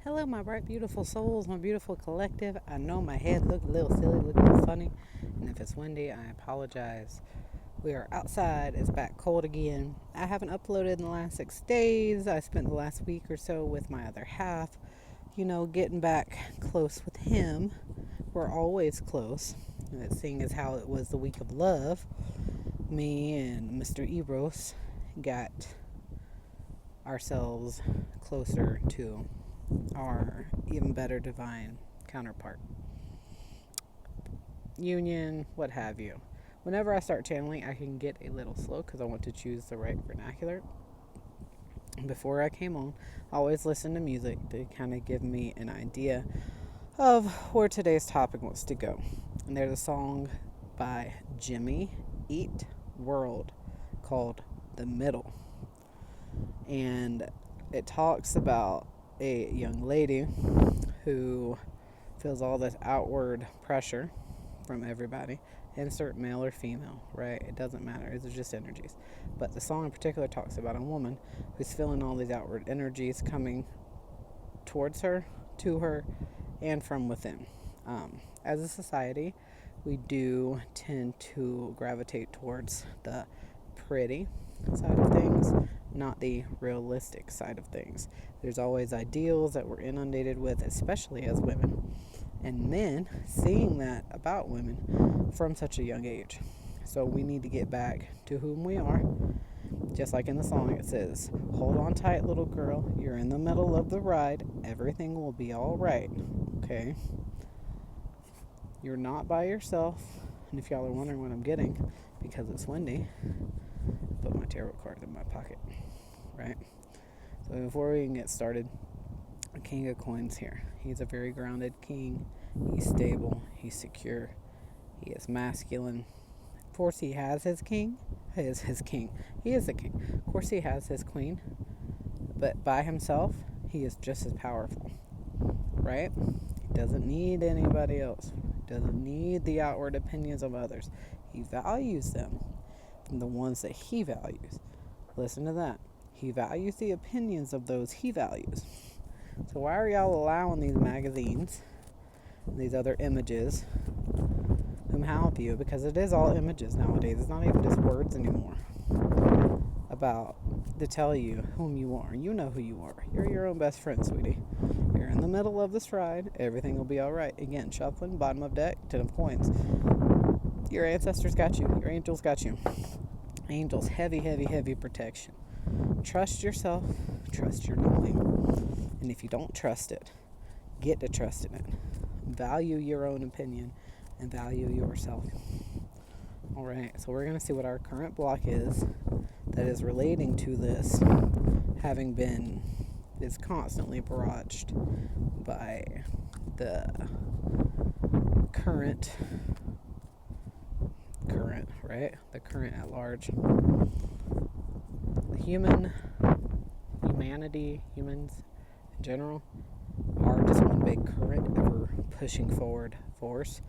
Hello, my bright, beautiful souls, my beautiful collective. I know my head looked a little silly, looked a little funny, and if it's windy, I apologize. We are outside, it's back cold again. I haven't uploaded in the last 6 days. I spent the last week or so with my other half, getting back close with him. We're always close. Seeing as how it was the week of love, me and Mr. Ebros got ourselves closer to our even better divine counterpart. Union, what have you. Whenever I start channeling, I can get a little slow because I want to choose the right vernacular. Before I came on, I always listen to music to kind of give me an idea of where today's topic wants to go. And there's a song by Jimmy Eat World called The Middle. And it talks about a young lady who feels all this outward pressure from everybody, insert male or female, right? It doesn't matter. It's just energies. But the song in particular talks about a woman who's feeling all these outward energies coming towards her, to her, and from within. As a society, we do tend to gravitate towards the pretty side of things, not the realistic side of things. There's always ideals that we're inundated with, especially as women, and men seeing that about women from such a young age. So we need to get back to whom we are. Just like in the song, it says, "Hold on tight, little girl. You're in the middle of the ride. Everything will be all right." Okay? You're not by yourself. And if y'all are wondering what I'm getting, because it's windy, I put my tarot cards in my pocket. Right? So before we can get started, a king of coins here. He's a very grounded king. He's stable. He's secure. He is masculine. Of course, he has his king. He is his king. He is a king. Of course, he has his queen. But by himself, he is just as powerful. Right? He doesn't need anybody else. He doesn't need the outward opinions of others. He values them from the ones that he values. Listen to that. He values the opinions of those he values. So why are y'all allowing these magazines, these other images, whom help you? Because it is all images nowadays. It's not even just words anymore. About to tell you whom you are. You know who you are. You're your own best friend, sweetie. You're in the middle of this ride. Everything will be all right. Again, shuffling, bottom of deck, 10 of coins. Your ancestors got you. Your angels got you. Angels, heavy, heavy, heavy protection. Trust yourself. Trust your knowing. And if you don't trust it, get to trusting it. Value your own opinion and value yourself. All right, so we're going to see what our current block is that is relating to this, having been, is constantly barraged by the current, right? The current at large. Humanity, humans in general, are just one big current ever pushing forward force.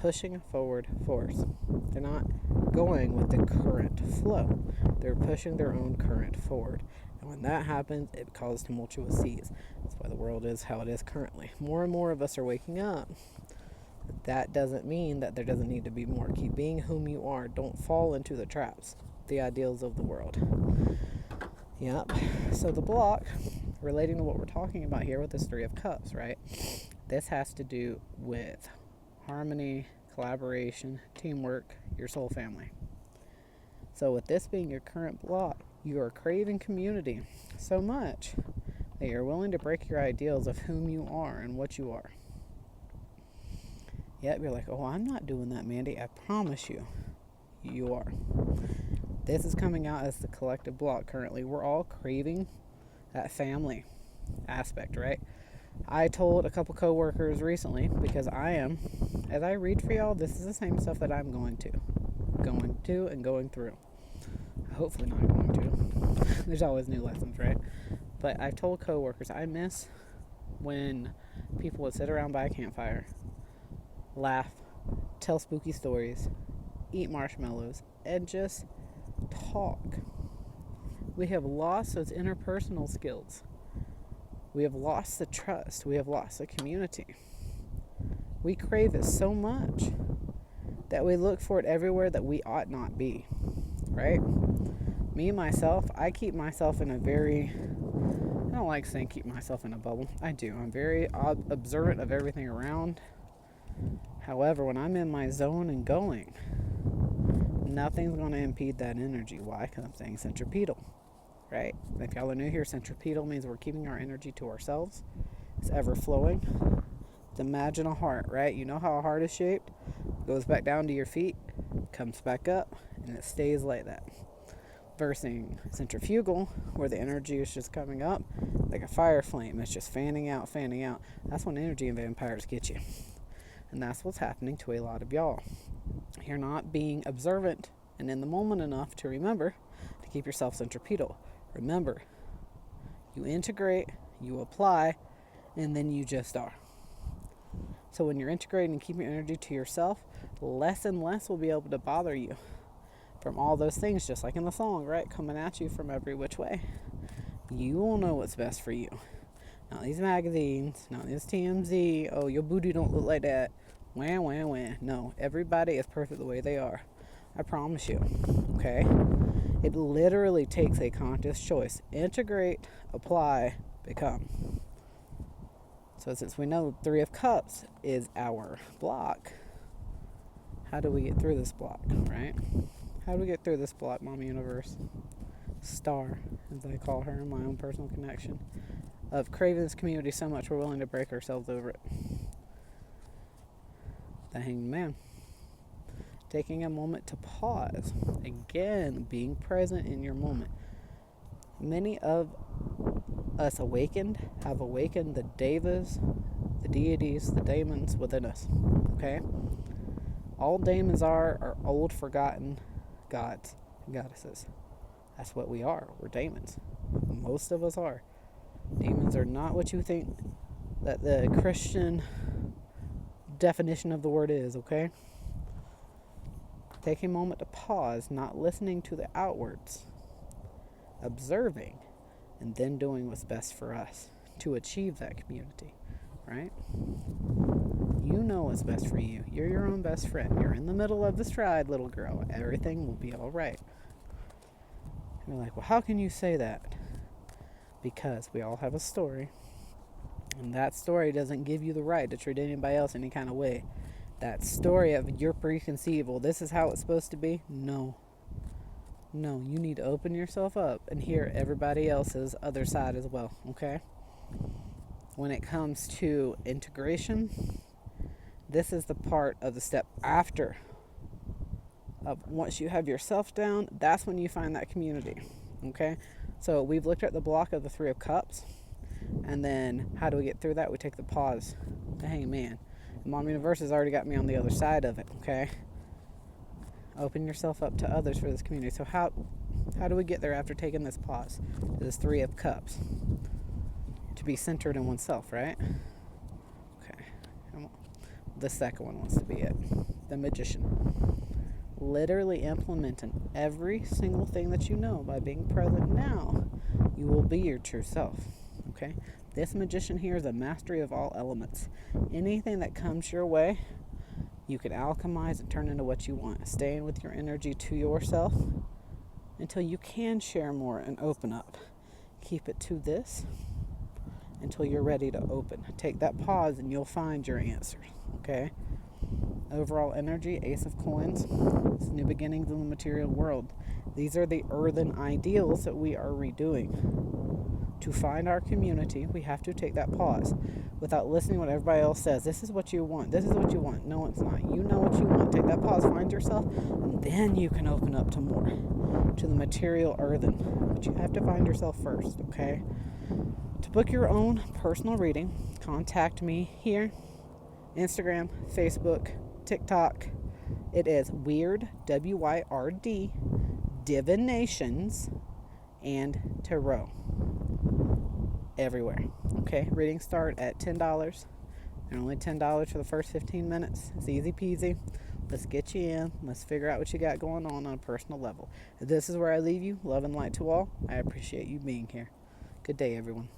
They're not going with the current flow. They're pushing their own current forward. And when that happens, it causes tumultuous seas. That's why the world is how it is currently. More and more of us are waking up. But that doesn't mean that there doesn't need to be more. Keep being whom you are. Don't fall into the traps, the ideals of the world. Yep. So the block, relating to what we're talking about here with this Three of Cups, right? This has to do with harmony, collaboration, teamwork, your soul family. So with this being your current block, you are craving community so much that you're willing to break your ideals of whom you are and what you are. Yet you're like, oh, I'm not doing that, Mandy. I promise you, you are. This is coming out as the collective block currently. We're all craving that family aspect, right? I told a couple coworkers recently, because as I read for y'all, this is the same stuff that I'm going through. Hopefully not going to. There's always new lessons, right? But I've told coworkers I miss when people would sit around by a campfire, laugh, tell spooky stories, eat marshmallows, and just talk. We have lost those interpersonal skills. We have lost the trust. We have lost the community. We crave it so much that we look for it everywhere that we ought not be, right? Me, myself, I keep myself in a very, I don't like saying keep myself in a bubble. I do. I'm very observant of everything around. However, when I'm in my zone and going, nothing's going to impede that energy. Why? Because I'm saying centripetal, right? If y'all are new here, centripetal means we're keeping our energy to ourselves. It's ever flowing. Imagine a heart, right? You know how a heart is shaped? It goes back down to your feet, comes back up, and it stays like that. Versus centrifugal, where the energy is just coming up like a fire flame. It's just fanning out, fanning out. That's when energy and vampires get you. And that's what's happening to a lot of y'all. You're not being observant and in the moment enough to remember to keep yourself centripetal. Remember, you integrate, you apply, and then you just are. So when you're integrating and keeping your energy to yourself, less and less will be able to bother you from all those things, just like in the song, right? Coming at you from every which way. You will know what's best for you. Not these magazines, not this TMZ. Oh, your booty don't look like that. Wah, wah, wah. No, everybody is perfect the way they are. I promise you. Okay? It literally takes a conscious choice. Integrate, apply, become. So since we know Three of Cups is our block, how do we get through this block, right? How do we get through this block, Mom Universe? Star, as I call her in my own personal connection, of craving this community so much we're willing to break ourselves over it. The Hanged Man. Taking a moment to pause. Again, being present in your moment. Many of us awakened have awakened the devas, the deities, the daemons within us. Okay? All daemons are old, forgotten gods and goddesses. That's what we are. We're daemons. Most of us are. Demons are not what you think that the Christian definition of the word is, okay? Take a moment to pause, not listening to the outwards, observing, and then doing what's best for us to achieve that community, right? You know what's best for you. You're your own best friend. You're in the middle of the stride, little girl. Everything will be all right. You're like, well, how can you say that? Because we all have a story. And that story doesn't give you the right to treat anybody else any kind of way. That story of your preconceived, well, this is how it's supposed to be. No, you need to open yourself up and hear everybody else's other side as well, okay? When it comes to integration, this is the part of the step after. Once you have yourself down, that's when you find that community, okay? So we've looked at the block of the Three of Cups, and then how do we get through that? We take the pause, the Hanged Man. Mom Universe has already got me on the other side of it, okay? Open yourself up to others for this community. So how do we get there after taking this pause? This Three of Cups. To be centered in oneself, right? Okay. The second one wants to be it. The Magician. Literally implementing every single thing that you know by being present now. You will be your true self, okay? This Magician here is a mastery of all elements. Anything that comes your way, you can alchemize and turn into what you want. Staying with your energy to yourself until you can share more and open up. Keep it to this until you're ready to open. Take that pause and you'll find your answers, okay? Overall energy, Ace of Coins. It's new beginnings in the material world. These are the earthen ideals that we are redoing. To find our community, we have to take that pause without listening to what everybody else says. This is what you want. This is what you want. No, it's not. You know what you want. Take that pause, find yourself, and then you can open up to more, to the material earthen. But you have to find yourself first, okay? To book your own personal reading, contact me here, Instagram, Facebook, TikTok. It is Weird, W-Y-R-D, Divinations, and Tarot. Everywhere. Okay, readings start at $10. They're only $10 for the first 15 minutes. It's easy peasy. Let's get you in. Let's figure out what you got going on a personal level. This is where I leave you. Love and light to all. I appreciate you being here. Good day, everyone.